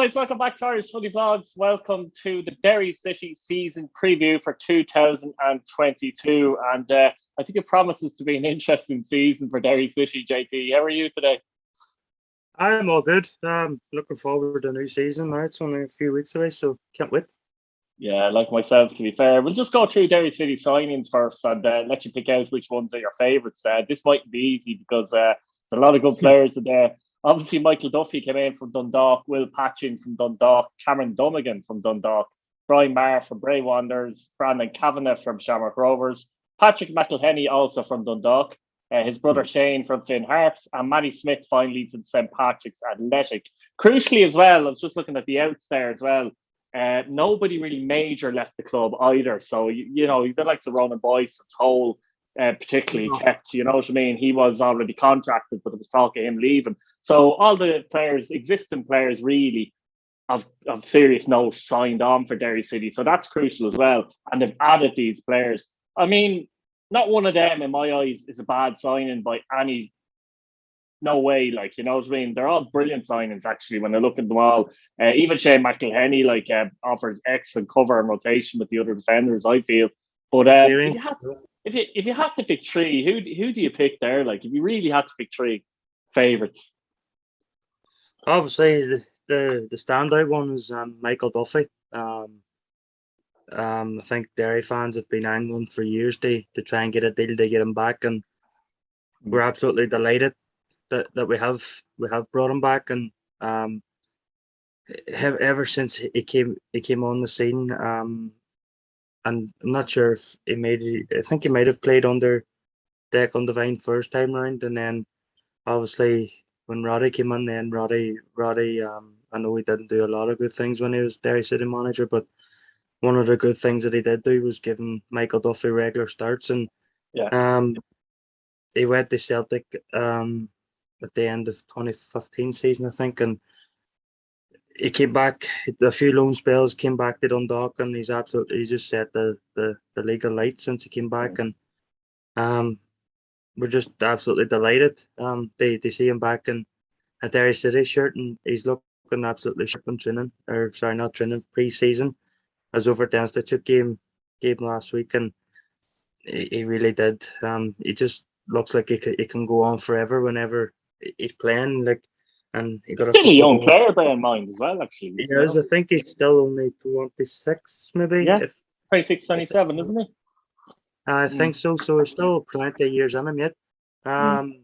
guys, welcome back to Irish Footy Vlogs. Welcome to the Derry City season preview for 2022. And I think it promises to be an interesting season for Derry City, JP. How are you today? I'm all good. Looking forward to the new season now. It's only a few weeks away, so can't wait. Yeah, like myself, to be fair. We'll just go through Derry City signings first and let you pick out which ones are your favourites. This mightn't be easy because there's a lot of good players in there. Obviously, Michael Duffy came in from Dundalk, Will Patchin from Dundalk, Cameron Dummigan from Dundalk, Brian Marr from Bray Wanderers, Brandon Kavanagh from Shamrock Rovers, Patrick McElhenney also from Dundalk, his brother Shane from Finn Harps, and Matty Smith finally from St Patrick's Athletic. Crucially as well, I was just looking at the outs there as well. Nobody really major left the club either. So, you know, the likes of Ronan Boyce and Toll particularly kept, you know what I mean? He was already contracted, but there was talk of him leaving. So all the players, existing players really of serious note signed on for Derry City. So that's crucial as well. And they've added these players. I mean, not one of them in my eyes is a bad signing by any no way, like, you know what I mean? They're all brilliant signings, actually, when I look at them all. Even Shane McElhenney, offers excellent cover and rotation with the other defenders, I feel. But if you had to pick three, who do you pick there? Like, if you really had to pick three favourites? Obviously, the standout one is Michael Duffy. I think Derry fans have been angling for years to try and get a deal to get him back, and we're absolutely delighted that we have brought him back, and ever since he came on the scene, and I'm not sure if I think he might have played under Declan Devine first time round, and then obviously when Roddy came in, then Roddy, I know he didn't do a lot of good things when he was Derry City manager, but one of the good things that he did do was giving Michael Duffy regular starts, and he went to Celtic at the end of 2015 season, I think, and he came back a few loan spells, came back to Dundalk, and he just set the league alight since he came back, and we're just absolutely delighted to see him back in a Derry City shirt, and he's looking absolutely sharp in training, or sorry, not training, pre-season. I was over at the Institute game last week, and he really did. He just looks like he can go on forever whenever he's playing, like, and he got still a young player, bear in mind as well. Actually, he is. I think he's still only 26, maybe. Yeah, 26, 27, isn't he? I think so. So he's still plenty of years in him yet. And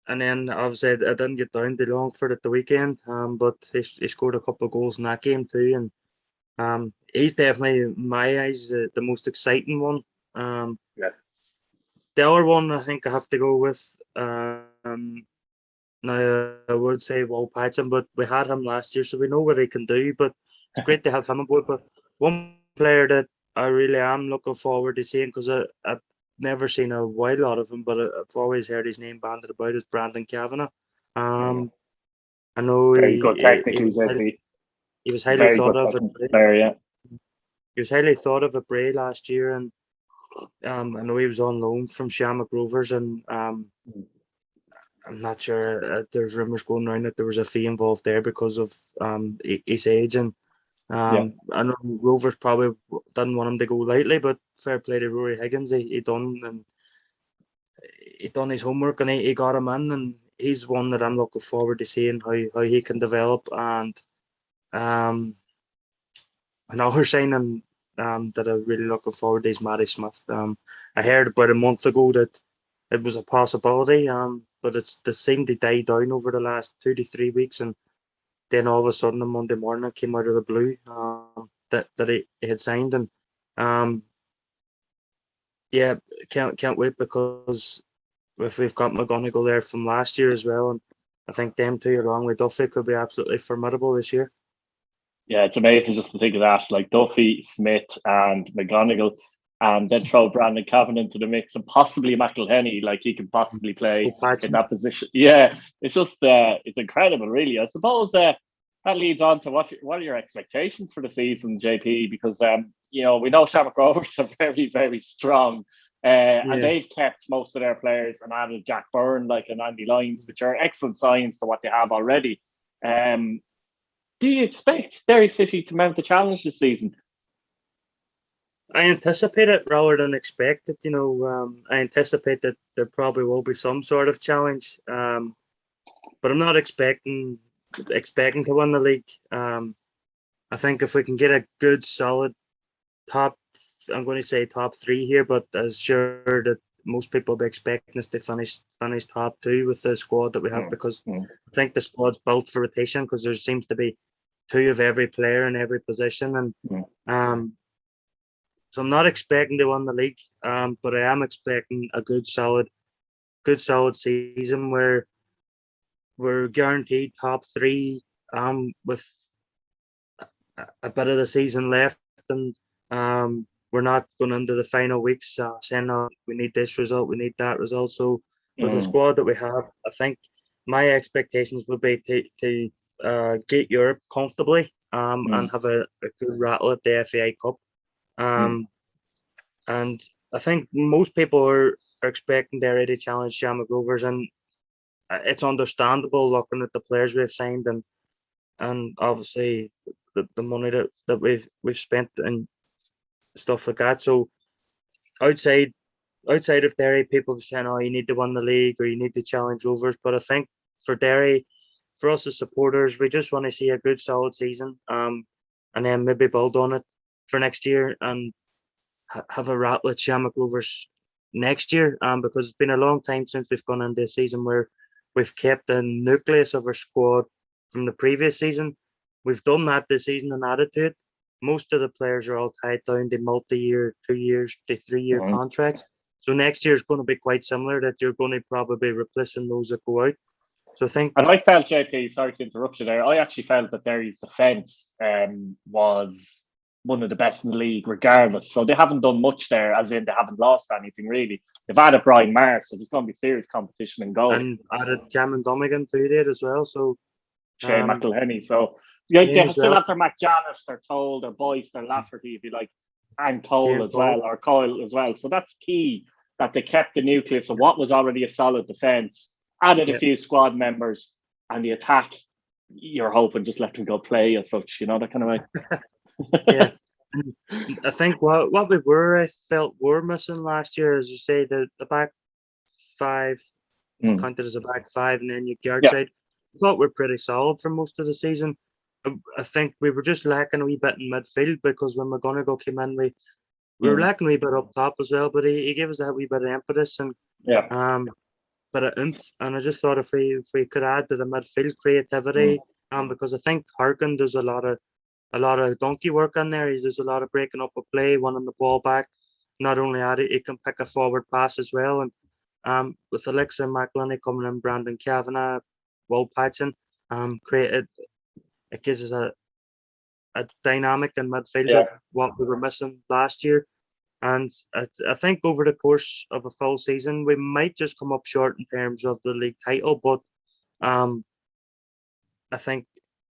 then obviously I didn't get down to Longford at the weekend. But he scored a couple of goals in that game too, and he's definitely, in my eyes, the most exciting one. The other one I think I have to go with. Now, I would say Will Patchin, but we had him last year, so we know what he can do. But it's great to have him aboard. But one player that I really am looking forward to seeing, because I've never seen a wide lot of him, but I've always heard his name bandied about, is Brandon Kavanagh. I know very good technically, he was highly thought of at Bray. Yeah. He was highly thought of at Bray last year, and I know he was on loan from Shamrock Rovers, and I'm not sure. There's rumours going around that there was a fee involved there because of his age, and I know Rovers probably didn't want him to go lightly, but fair play to Rory Higgins. He done his homework, and he got him in, and he's one that I'm looking forward to seeing how he can develop. And another signing that I'm really looking forward to is Matty Smith. I heard about a month ago that it was a possibility, but they seemed to die down over the last 2 to 3 weeks, and then all of a sudden on Monday morning it came out of the blue that he had signed, and can't wait, because if we've got McGonigal there from last year as well, and I think them two along with Duffy could be absolutely formidable this year. Yeah, it's amazing just to think of that, like Duffy, Smith, and McGonigal, and then throw Brandon Kavanagh into the mix, and possibly McElhenney, like he could possibly play in that position. Yeah, it's just it's incredible, really. I suppose that leads on to what are your expectations for the season, JP? Because we know Shamrock Rovers are very, very strong, and they've kept most of their players and added Jack Byrne, and Andy Lyons, which are excellent signs to what they have already. Do you expect Derry City to mount the challenge this season? I anticipate it rather than expect it. I anticipate that there probably will be some sort of challenge, but I'm not expecting to win the league. I think if we can get a good, solid top, I'm going to say top three here, but I'm sure that most people will be expecting us to finish top two with the squad that we have, because I think the squad's built for rotation, because there seems to be two of every player in every position, and so I'm not expecting to win the league, but I am expecting a good solid season where we're guaranteed top three, with a bit of the season left, and we're not going into the final weeks saying, "Oh, we need this result, we need that result." So with the squad that we have, I think my expectations would be to get Europe comfortably, and have a good rattle at the FAI Cup. And I think most people are expecting Derry to challenge Shamrock Rovers, and it's understandable looking at the players we've signed, and obviously the money that we've spent and stuff like that. So outside of Derry, people are saying, "Oh, you need to win the league or you need to challenge Rovers." But I think for Derry, for us as supporters, we just want to see a good solid season, and then maybe build on it for next year and have a rattle at Shamrock Rovers next year, because it's been a long time since we've gone into a season where we've kept the nucleus of our squad from the previous season. We've done that this season and added to it. Most of the players are all tied down to multi-year, 2 years to 3 year contracts. So next year is going to be quite similar, that you're going to probably be replacing those that go out. So I think. And I felt, JP, sorry to interrupt you there, I actually felt that Derry's defence was one of the best in the league, regardless. So they haven't done much there, as in they haven't lost anything really. They've added Brian Marr, so there's going to be serious competition in goal. And added Cameron Dummigan to it as well. So Shane McElhenney. So they still have their McJanet, their Toll, their Boyce, their Lafferty, if you like, and Cole as well, or Coyle as well. So that's key, that they kept the nucleus of what was already a solid defence, added a few squad members, and the attack, you're hoping just let them go play as such, that kind of way. Yeah. I think what I felt were missing last year, as you say, the back five, counted as a back five, and then you guard side. I thought we're pretty solid for most of the season. I think we were just lacking a wee bit in midfield, because when McGonigal came in, we were lacking a wee bit up top as well. But he gave us that wee bit of impetus and bit of oomph. And I just thought if we could add to the midfield creativity, because I think Harkin does a lot of donkey work in there. He does a lot of breaking up a play, winning the ball back. Not only that, he can pick a forward pass as well. And with Alexa McElhenney coming in, Brandon Kavanagh, Will Patchen, it gives us a dynamic in midfield, what we were missing last year. And I think over the course of a full season, we might just come up short in terms of the league title. But I think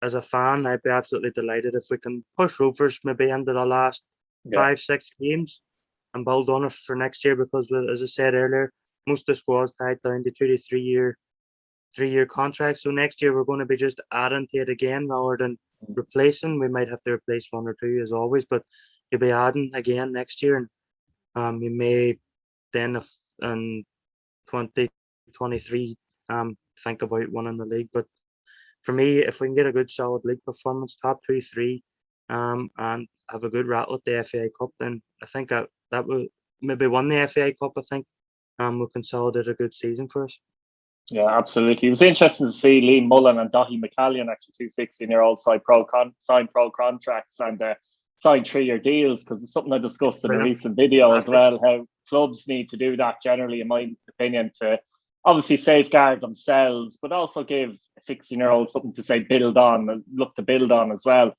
as a fan, I'd be absolutely delighted if we can push Rovers maybe into the last 5-6 games and build on it for next year, because as I said earlier, most of the squad's tied down to 2 to 3 year contracts. So next year we're going to be just adding to it again rather than replacing. We might have to replace one or two as always, but you'll be adding again next year, and you may then in 2023 think about winning the league. But for me, if we can get a good solid league performance, top 2, 3, and have a good rattle at the FAI Cup, then I think that will maybe win the FAI Cup. I think we'll consolidate a good season for us. Yeah, absolutely. It was interesting to see Liam Mullen and Dahi McCallion, actually 2 16-year-olds, signed pro contracts and signed 3-year deals, because it's something I discussed in a recent video as well, how clubs need to do that generally, in my opinion, to obviously safeguard themselves, but also give a 16-year-old something to look to build on as well.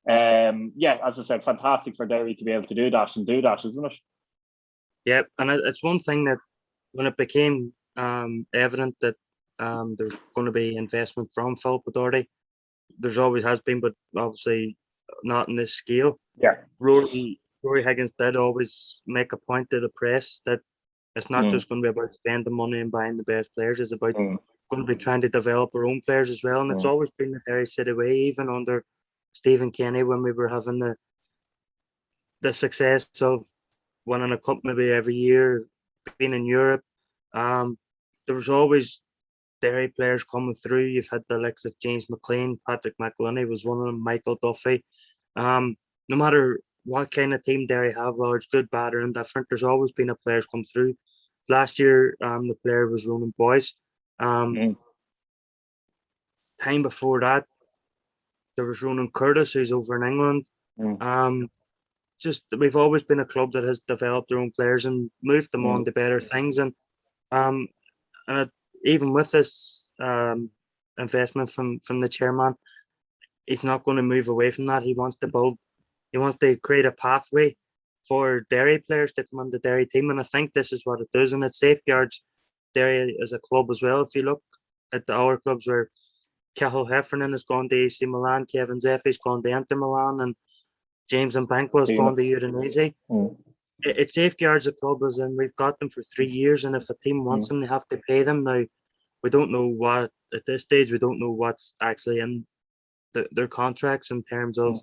As I said, fantastic for Derry to be able to do that, isn't it? Yeah, and it's one thing that when it became evident that there's going to be investment from Philip Authority, there's always has been, but obviously not in this scale. Yeah. Rory Higgins did always make a point to the press that it's not just going to be about spending money and buying the best players. It's about going going to be trying to develop our own players as well. And it's always been the Derry City way, even under Stephen Kenny, when we were having the success of winning a cup maybe every year, being in Europe. There was always Derry players coming through. You've had the likes of James McLean, Patrick McIlhinney was one of them, Michael Duffy. No matter what kind of team Derry have, whether it's good, bad, or indifferent, there's always been a players come through. Last year, the player was Ronan Boyce. Time before that, there was Ronan Curtis, who's over in England. Just we've always been a club that has developed their own players and moved them on to better things. And even with this investment from the chairman, he's not going to move away from that. He wants to create a pathway for Derry players to come on the Derry team, and I think this is what it does, and it safeguards Derry as a club as well. If you look at our clubs where Cahill Heffernan has gone to AC Milan, Kevin Zeffie's gone to Inter Milan, and James Mbankwa's gone to Udinese. It safeguards the club, as in we've got them for 3 years, and if a team wants them, they have to pay them. Now, we don't know what, at this stage, we don't know what's actually in their contracts in terms of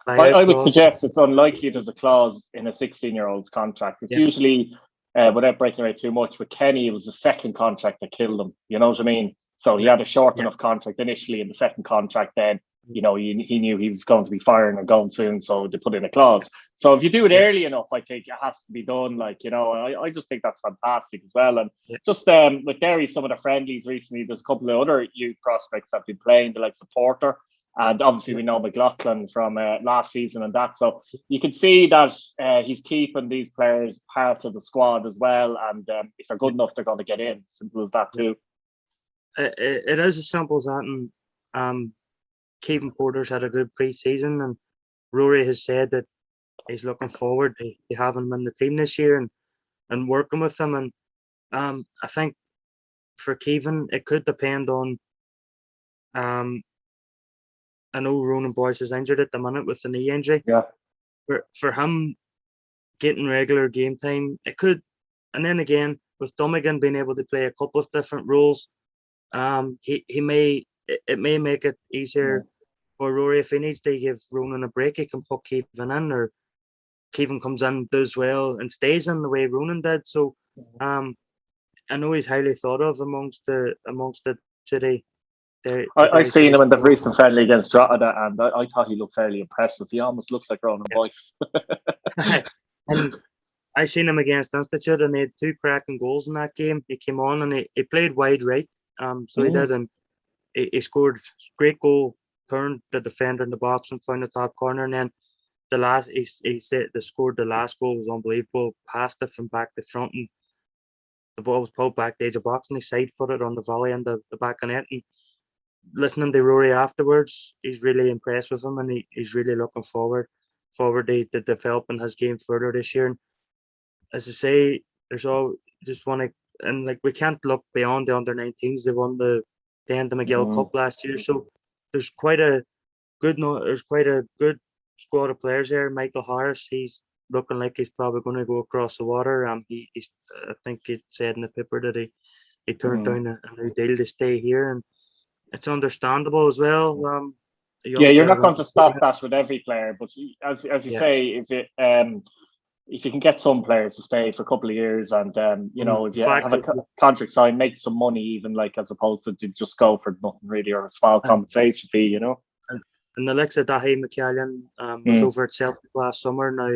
I would suggest it's unlikely there's a clause in a 16-year-old's contract. It's usually, without breaking away too much, with Kenny, it was the second contract that killed him. You know what I mean? So he had a short enough contract initially, and the second contract then, he knew he was going to be firing or going soon, so they put in a clause. So if you do it early enough, I think it has to be done. I just think that's fantastic as well. And just with Derry, some of the friendlies recently, there's a couple of other youth prospects that have been playing, the likes of Porter. And obviously we know McLaughlin from last season and that. So you can see that he's keeping these players part of the squad as well. And if they're good enough, they're going to get in. Simple as that too. It is as simple as that. And Kevin Porter's had a good pre-season, and Rory has said that he's looking forward to having him in the team this year and working with him. And I think for Kevin, it could depend on I know Ronan Boyce is injured at the minute with the knee injury. Yeah. For him getting regular game time, it could, and then again with Dummigan being able to play a couple of different roles, it may make it easier for Rory. If he needs to give Ronan a break, he can put Kevin in, or Kevin comes in, does well, and stays in the way Ronan did. So, I know he's highly thought of amongst the city. I seen him in the recent friendly against Drogheda, and I thought he looked fairly impressive. He almost looks like Ronan Boyce. And I seen him against Institute, and he had 2 cracking goals in that game. He came on and he played wide right. He did, and he scored a great goal, turned the defender in the box and found the top corner. And then he scored the last goal was unbelievable. Passed it from back to front, and the ball was pulled back to the edge of the box, and he side footed on the volley in the back of net. And listening to Rory afterwards, he's really impressed with him, and he's really looking forward to developing his game further this year. And as I say, there's all just want to, and like we can't look beyond the under-19s. They won the McGill Cup last year, so there's quite a good squad of players there. Michael Harris, he's looking like he's probably going to go across the water. He's I think it said in the paper that he turned down a new deal to stay here, and it's understandable as well. You're not going to stop that with every player, but as you say, if you can get some players to stay for a couple of years, and if you have a contract signed, make some money, even as opposed to just go for nothing really, or a small compensation fee, And the likes of Dahi McCallion was over at Celtic last summer. Now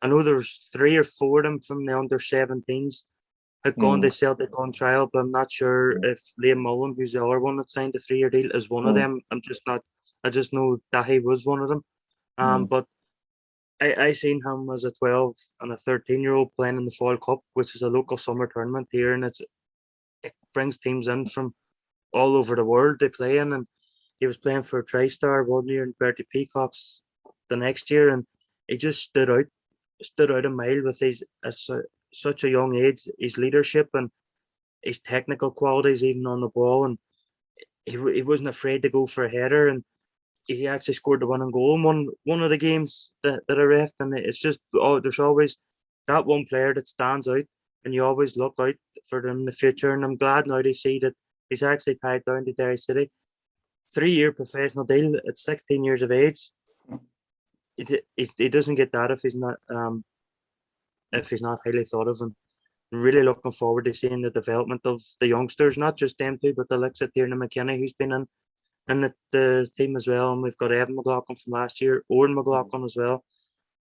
I know there's 3 or 4 of them from the under-17s had gone to Celtic on trial, but I'm not sure if Liam Mullen, who's the other one that signed a 3-year deal, is one of them. I just know Dahi was one of them. But I seen him as a 12 and a 13-year-old playing in the Fall Cup, which is a local summer tournament here, and it brings teams in from all over the world to play in. And he was playing for TriStar one year and Bertie Peacocks the next year, and he just stood out a mile with such a young age, his leadership and his technical qualities, even on the ball. And he wasn't afraid to go for a header, and he actually scored the winning goal in one of the games that I ref. And it's just, there's always that one player that stands out, and you always look out for them in the future. And I'm glad now to see that He's actually tied down to Derry City. 3-year professional deal at 16 years of age. He doesn't get that if he's not highly thought of. And really looking forward to seeing the development of the youngsters, not just them two, but the likes of Tiernan McKenna, who's been in the team as well. And we've got Evan McLaughlin from last year, Owen McLaughlin as well.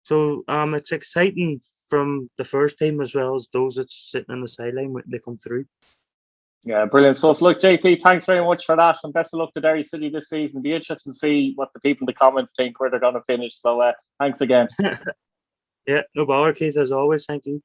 So it's exciting from the first team as well as those that's sitting on the sideline when they come through. Yeah, brilliant stuff. Look, JP, thanks very much for that, and best of luck to Derry City this season. Be interested to see what the people in the comments think, where they're going to finish. So thanks again. Yeah, no bother, Keith, as always. Thank you.